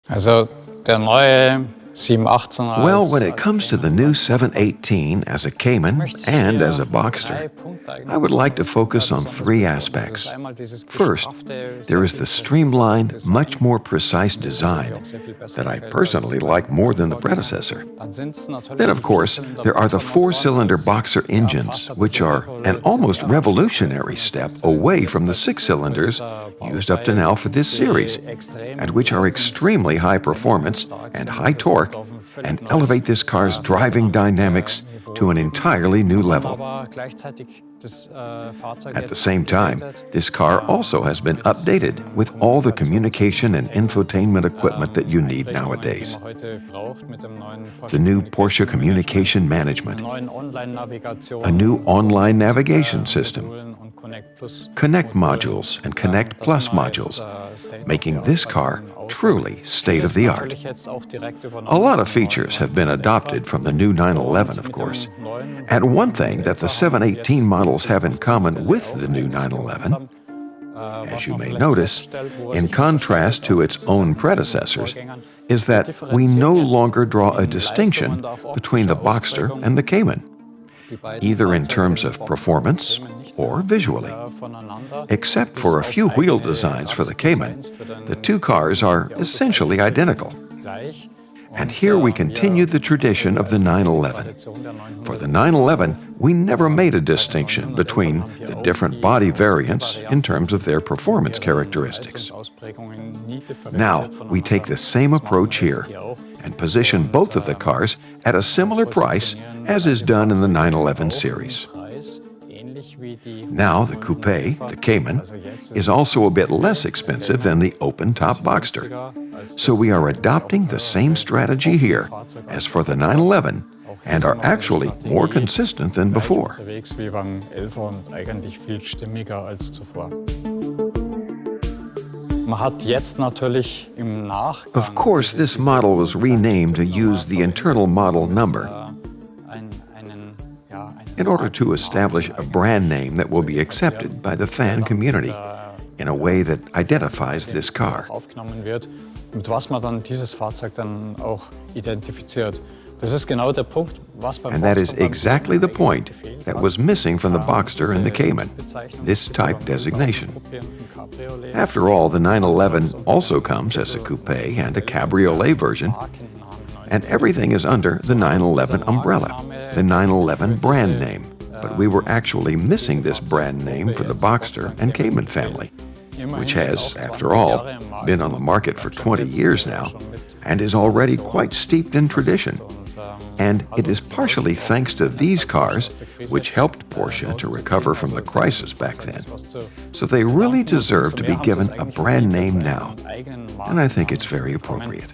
Also der neue 718 Well, when it comes to the new 718 as a Cayman and as a Boxster, I would like to focus on three aspects. First, there is the streamlined, much more precise design that I personally like more than the predecessor. Then, of course, there are the four-cylinder Boxster engines, which are an almost revolutionary step away from the six cylinders used up to now for this series, and which are extremely high performance and high torque and elevate this car's driving dynamics to an entirely new level. At the same time, this car also has been updated with all the communication and infotainment equipment that you need nowadays. The new Porsche Communication Management, a new online navigation system, Connect modules and Connect Plus modules, making this car truly state-of-the-art. A lot of features have been adopted from the new 911, of course. And one thing that the 718 models have in common with the new 911, as you may notice, in contrast to its own predecessors, is that we no longer draw a distinction between the Boxster and the Cayman, either in terms of performance or visually. Except for a few wheel designs for the Cayman, the two cars are essentially identical. And here we continue the tradition of the 911. For the 911, we never made a distinction between the different body variants in terms of their performance characteristics. Now, we take the same approach here and position both of the cars at a similar price as is done in the 911 series. Now, the coupe, the Cayman, is also a bit less expensive than the open-top Boxster. So we are adopting the same strategy here as for the 911 and are actually more consistent than before. Of course, this model was renamed to use the internal model number in order to establish a brand name that will be accepted by the fan community in a way that identifies this car. And that is exactly the point that was missing from the Boxster and the Cayman, this type designation. After all, the 911 also comes as a coupe and a cabriolet version, and everything is under the 911 umbrella, the 911 brand name. But we were actually missing this brand name for the Boxster and Cayman family, which has, after all, been on the market for 20 years now and is already quite steeped in tradition. And it is partially thanks to these cars which helped Porsche to recover from the crisis back then. So they really deserve to be given a brand name now, and I think it's very appropriate.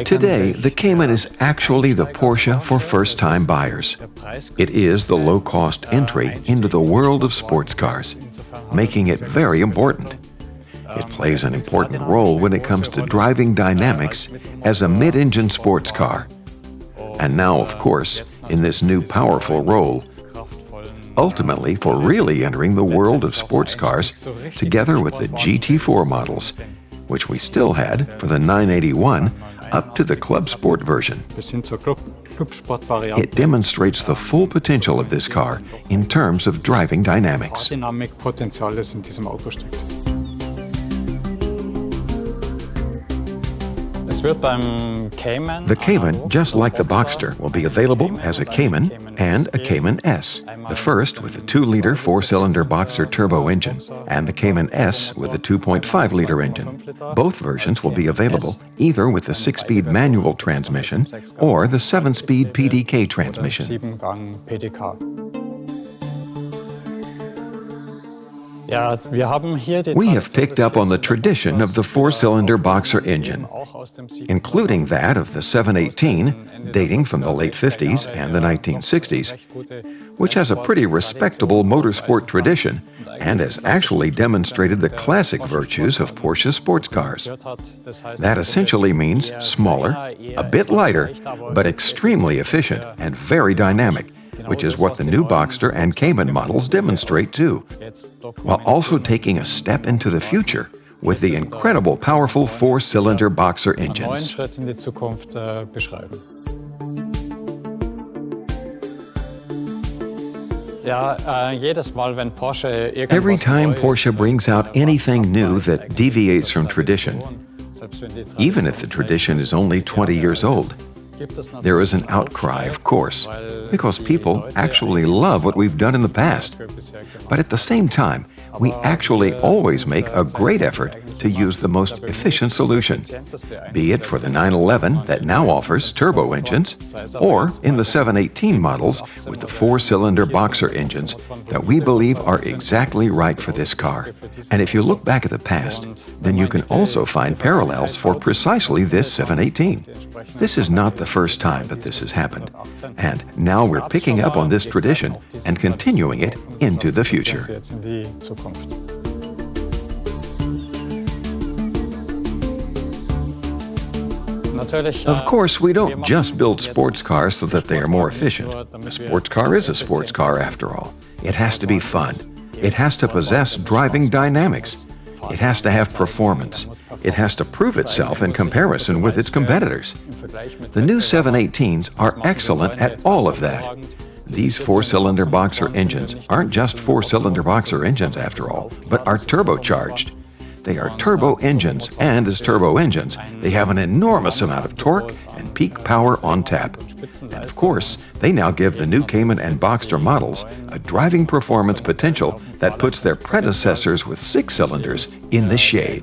Today, the Cayman is actually the Porsche for first-time buyers. It is the low-cost entry into the world of sports cars, making it very important. It plays an important role when it comes to driving dynamics as a mid-engine sports car. And now, of course, in this new powerful role, ultimately for really entering the world of sports cars together with the GT4 models, which we still had for the 981 up to the Club Sport version. It demonstrates the full potential of this car in terms of driving dynamics. The Cayman, just like the Boxster, will be available as a Cayman and a Cayman S, the first with the 2-liter 4-cylinder Boxster turbo engine, and the Cayman S with the 2.5-liter engine. Both versions will be available either with the 6-speed manual transmission or the 7-speed PDK transmission. We have picked up on the tradition of the 4-cylinder Boxster engine, including that of the 718, dating from the late 50s and the 1960s, which has a pretty respectable motorsport tradition and has actually demonstrated the classic virtues of Porsche sports cars. That essentially means smaller, a bit lighter, but extremely efficient and very dynamic, which is what the new Boxster and Cayman models demonstrate too, while also taking a step into the future with the incredible powerful four-cylinder Boxer engines. Every time Porsche brings out anything new that deviates from tradition, even if the tradition is only 20 years old, there is an outcry, of course, because people actually love what we've done in the past. But at the same time, we actually always make a great effort to use the most efficient solution, be it for the 911 that now offers turbo engines, or in the 718 models with the four-cylinder Boxer engines that we believe are exactly right for this car. And if you look back at the past, then you can also find parallels for precisely this 718. This is not the first time that this has happened, and now we're picking up on this tradition and continuing it into the future. Of course, we don't just build sports cars so that they are more efficient. A sports car is a sports car after all. It has to be fun. It has to possess driving dynamics. It has to have performance. It has to prove itself in comparison with its competitors. The new 718s are excellent at all of that. These four-cylinder Boxer engines aren't just four-cylinder Boxer engines after all, but are turbocharged. They are turbo engines, and as turbo engines, they have an enormous amount of torque and peak power on tap. And of course, they now give the new Cayman and Boxster models a driving performance potential that puts their predecessors with six cylinders in the shade.